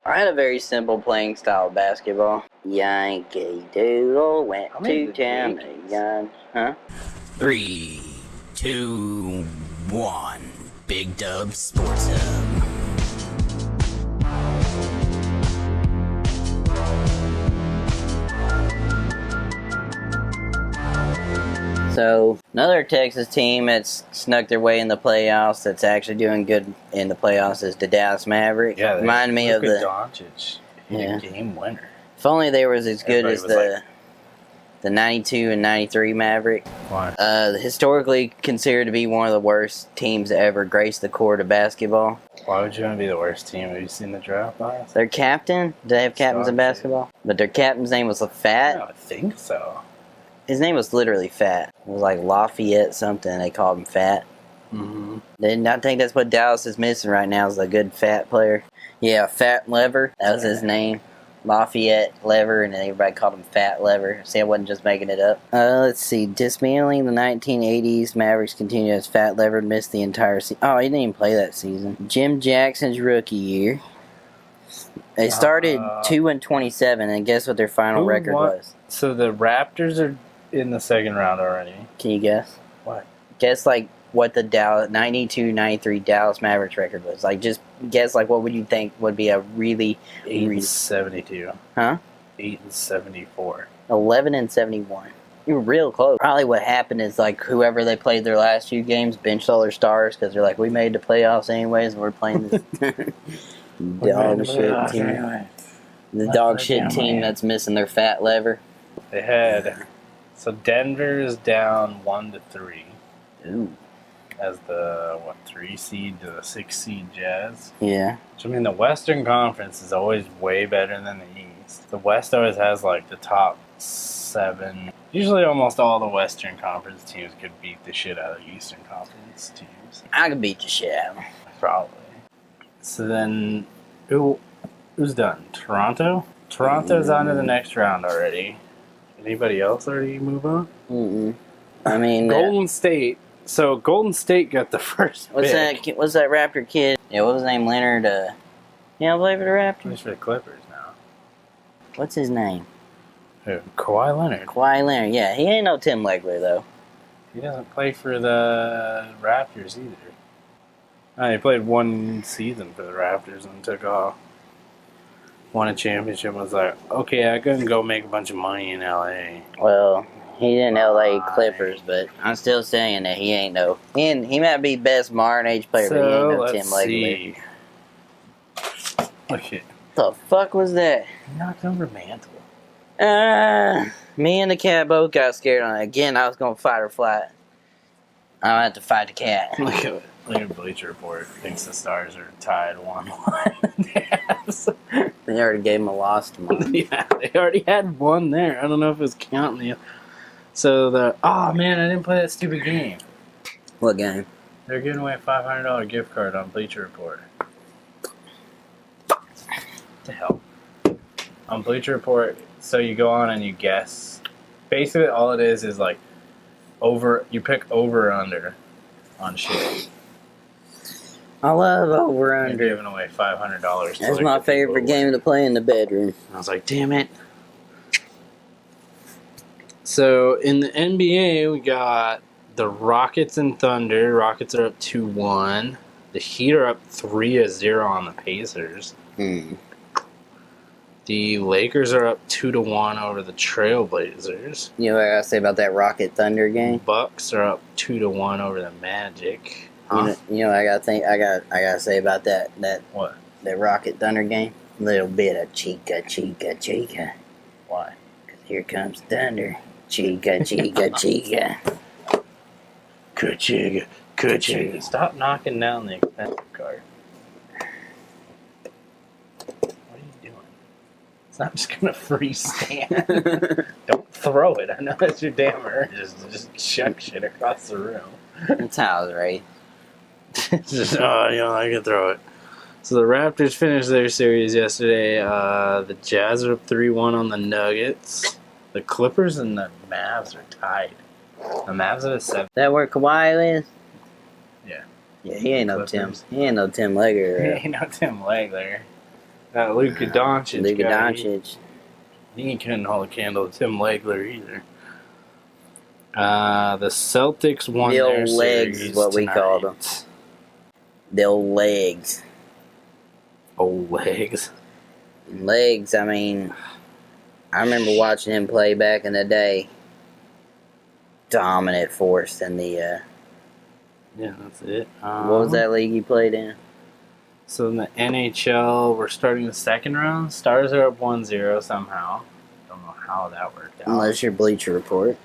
I had a very simple playing style of basketball. Yankee Doodle went to town. Huh? 3, 2, 1. Big Dub Sports Hub. So, another Texas team that's snuck their way in the playoffs that's actually doing good in the playoffs is the Dallas Mavericks. Yeah, Remind me of the Doncic hit a game winner. If only they were as good as Everybody the 92 and 93 Maverick. Why? Historically considered to be one of the worst teams to ever grace the court of basketball. Why would you want to be the worst team? Have you seen the draft bias? Their captain, do they have captains in basketball? But their captain's name was Fat. I think so. His name was literally Fat. It was like Lafayette something. They called him Fat. Mm-hmm. And I think that's what Dallas is missing right now is a good fat player. Yeah, Fat Lever. That was his name. Lafayette Lever, and everybody called him Fat Lever. See, I wasn't just making it up. Let's see. Dismantling the 1980s, Mavericks continued as Fat Lever missed the entire season. Oh, he didn't even play that season. Jim Jackson's rookie year. They started 2-27, and guess what their final record was? So the Raptors are in the second round already. Can you guess? What? Guess like what the 92-93 Dallas Mavericks record was. Like, just guess like what would you think would be a really 8-72. Huh? 8-74. 11-71. You were real close. Probably what happened is like whoever they played their last few games benched all their stars because they're like, we made the playoffs anyways, and we're playing this dog shit team. The dog shit team that's missing their Fat Lever. They had so Denver is down 1-3. Ooh. As the 3 seed to the 6 seed Jazz. Yeah. Which, I mean, the Western Conference is always way better than the East. The West always has like the top 7. Usually, almost all the Western Conference teams could beat the shit out of the Eastern Conference teams. I could beat the shit out of them. Probably. So then, who's done? Toronto? Toronto's on to the next round already. Anybody else already move on? Mm-mm. I mean, Golden State. So Golden State got the first pick. What's that Raptor kid? Yeah, what was his name? Leonard. Yeah, play for the Raptors. He's for the Clippers now. What's his name? Who? Kawhi Leonard. Kawhi Leonard. Yeah, he ain't no Tim Legler though. He doesn't play for the Raptors either. He played one season for the Raptors and took off. Won a championship. Was like, okay, I couldn't go make a bunch of money in LA. Well, he didn't LA Clippers, but I'm still saying that he ain't no. He might be best modern age player, but he ain't no Tim Legler. Look at the fuck was that? He knocked over Mantle. Me and the cat both got scared on it. Again, I was gonna fight or flight. I'm gonna have to fight the cat. Look at Bleacher Report. Thinks the Stars are tied 1-1. They already gave him a loss tomorrow. Yeah, they already had one there. I don't know if it was counting the. So oh man, I didn't play that stupid game. What game? They're giving away a $500 gift card on Bleacher Report. What the hell? On Bleacher Report, so you go on and you guess. Basically, all it is like you pick over or under on shit. I love over They're under. giving away $500. That's my favorite game to play in the bedroom. I was like, damn it. So in the NBA, we got the Rockets and Thunder. Rockets are up 2-1. The Heat are up 3-0 on the Pacers. The Lakers are up 2-1 over the Trailblazers. You know what I gotta say about that Rocket Thunder game? Bucks are up 2-1 over the Magic. Huh? You know what I gotta say about that What? That Rocket Thunder game? Little bit of chica. Why? 'Cause here comes Thunder. Chica. Ka-chiga. Stop knocking down the expensive card. What are you doing? It's not just gonna freestand. Don't throw it. I know that's your damn urge. Just chuck shit across the room. That's how I was raised. Just, I can throw it. So the Raptors finished their series yesterday. The Jazz are up 3-1 on the Nuggets. The Clippers and the Mavs are tied. The Mavs are at 7. That where Kawhi is? Yeah. Yeah, he ain't no Tim. Clippers. He ain't no Tim Legler. He ain't no Tim Legler. That Luka Doncic Luka guy, Doncic. he couldn't hold a candle to Tim Legler either. The Celtics won The their old legs series is what we tonight. called them. The old legs. Old legs. Legs, I mean, I remember watching him play back in the day. Dominant force in the, Yeah, that's it. what was that league he played in? So in the NHL, we're starting the second round. Stars are up 1-0 somehow. Don't know how that worked out. Unless you're Bleacher Report.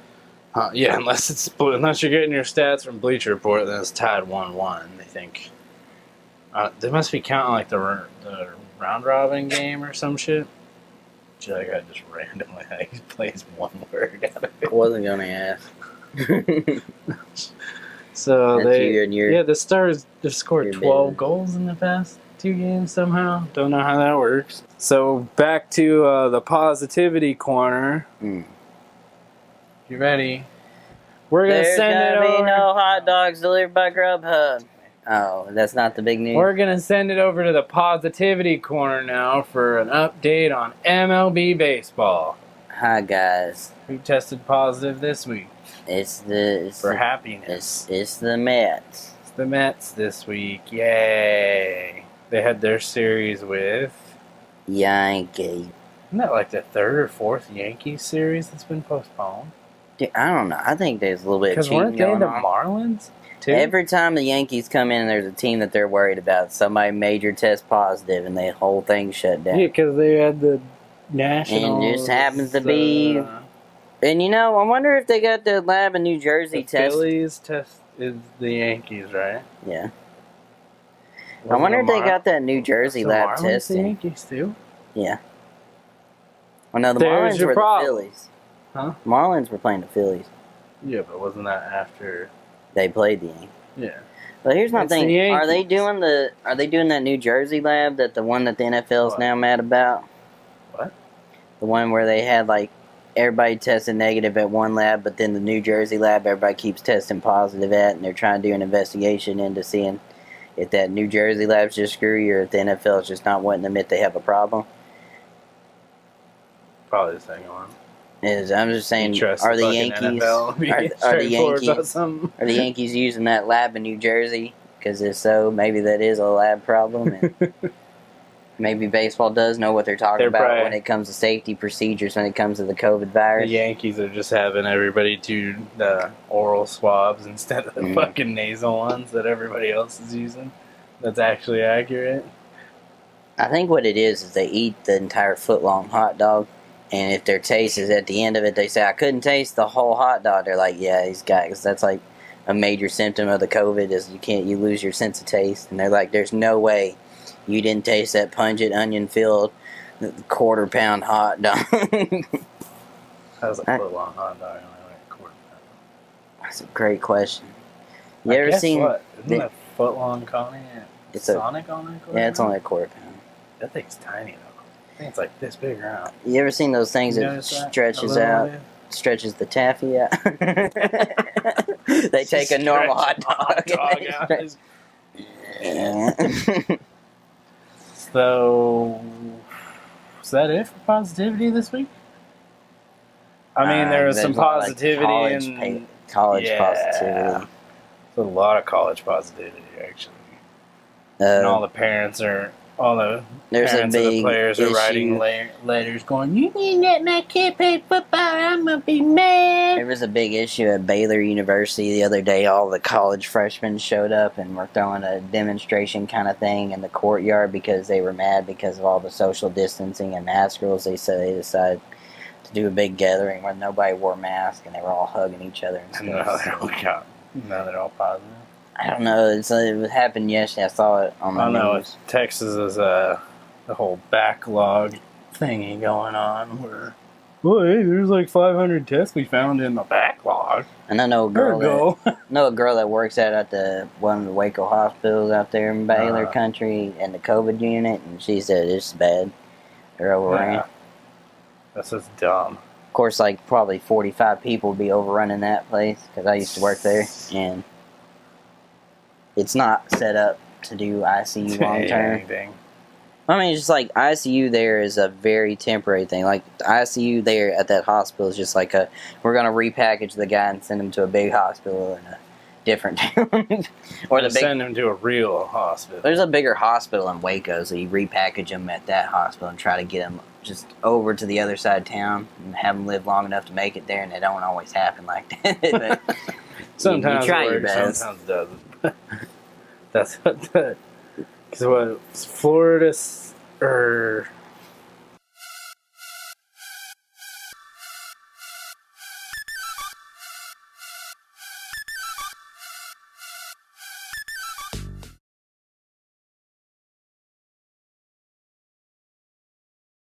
Yeah, unless you're getting your stats from Bleacher Report, then it's tied 1-1. I think. They must be counting like the round robin game or some shit. That guy just randomly plays one word out of it. I wasn't gonna ask. So That's you and your- the Stars have scored your 12 bid. goals in the past 2 games somehow. Don't know how that works. So back to the positivity corner. You ready? We're gonna There's send it gonna be over. no hot dogs delivered by Grubhub. Oh, that's not the big news. We're gonna send it over to the positivity corner now for an update on MLB baseball. Hi guys, Who tested positive this week it's for happiness? it's the Mets. It's the Mets this week. Yay! They had their series with. Yankee. Isn't that like the third or fourth Yankees series that's been postponed? Dude, I don't know. I think there's a little bit of Because cheating weren't they going the on. Marlins too? Every time the Yankees come in and there's a team that they're worried about, somebody major test positive and the whole thing shut down. Yeah, because they had the Nationals. And just happens to be- And you know, I wonder if they got the lab in New Jersey the test. Phillies test is the Yankees, right? Yeah. I wonder if they got that New Jersey the lab Marlins the testing. Yankees too. Yeah. Well, no, the There's Marlins your were problem. the Phillies. Huh? Marlins were playing the Phillies. Yeah, but wasn't that after? They played the Yankees. Yeah. Well, here's my It's the thing: are they Yankees. doing that New Jersey lab that the one that the NFL is What? now mad about? What? The one where they had like everybody tested negative at one lab, but then the New Jersey lab everybody keeps testing positive at, and they're trying to do an investigation into seeing if that New Jersey lab's just screwy or if the NFL is just not wanting to admit they have a problem. Probably the second one. I'm just saying, You trust are the fucking Yankees NFL to be are the straightforward about Yankees something? are the Yankees using that lab in New Jersey? Because if so, maybe that is a lab problem. And maybe baseball does know what they're talking They're about probably- when it comes to safety procedures when it comes to the COVID The virus. Yankees are just having everybody do the oral swabs instead of the Mhm. fucking nasal ones that everybody else is using. That's actually accurate. I think what it is they eat the entire foot-long hot dog, and if their taste is at the end of it, they say, I couldn't taste the whole hot dog. They're like, yeah, he's got, because that's like a major symptom of the COVID is you lose your sense of taste. And they're like, there's no way you didn't taste that pungent onion-filled quarter-pound hot dog. How's a I- foot long hot dog only like a quarter pound? That's a great question. You I ever guess seen... what? Isn't the- that foot long Connie at It's a- Sonic on that quarter Yeah, it's pound? only a quarter pound. That thing's tiny though. I think it's like this big around. You ever seen those things You that notice that? stretches A little out, bit? stretches the taffy out? They take a normal hot Stretch a dog. out. and they stretch- Yeah. So, is that it for positivity this week? I mean, there was some there's a lot of positivity college Yeah. positivity. There's a lot of college positivity actually, and all the parents are There's a parents of the big players are writing issue. letters going, "You didn't let my kid play football. I'm gonna be mad." There was a big issue at Baylor University the other day. All the college freshmen showed up and were throwing a demonstration kind of thing in the courtyard because they were mad because of all the social distancing and mask rules. They said they decided to do a big gathering where nobody wore masks and they were all hugging each other and And stuff. now they're all positive. I don't know. It happened yesterday. I saw it on the I know news. Texas is the whole backlog thingy going on where, well, hey, there's like 500 tests we found in the backlog. And I know a There girl we go. know a girl that works out at the one of the Waco hospitals out there in Baylor country in the COVID unit, and she said it's bad. They're overrun. Yeah. That's just dumb. Of course, like probably 45 people would be overrunning that place because I used to work there, and it's not set up to do ICU long term. Anything. I mean, it's just like ICU there is a very temporary thing. Like the ICU there at that hospital is just like we're gonna repackage the guy and send him to a big hospital in a different town, or send him to a real hospital. There's a bigger hospital in Waco, so you repackage him at that hospital and try to get him just over to the other side of town and have him live long enough to make it there. And it don't always happen like that. But sometimes you try it your works, best. sometimes it doesn't. That's what. Because what Florida or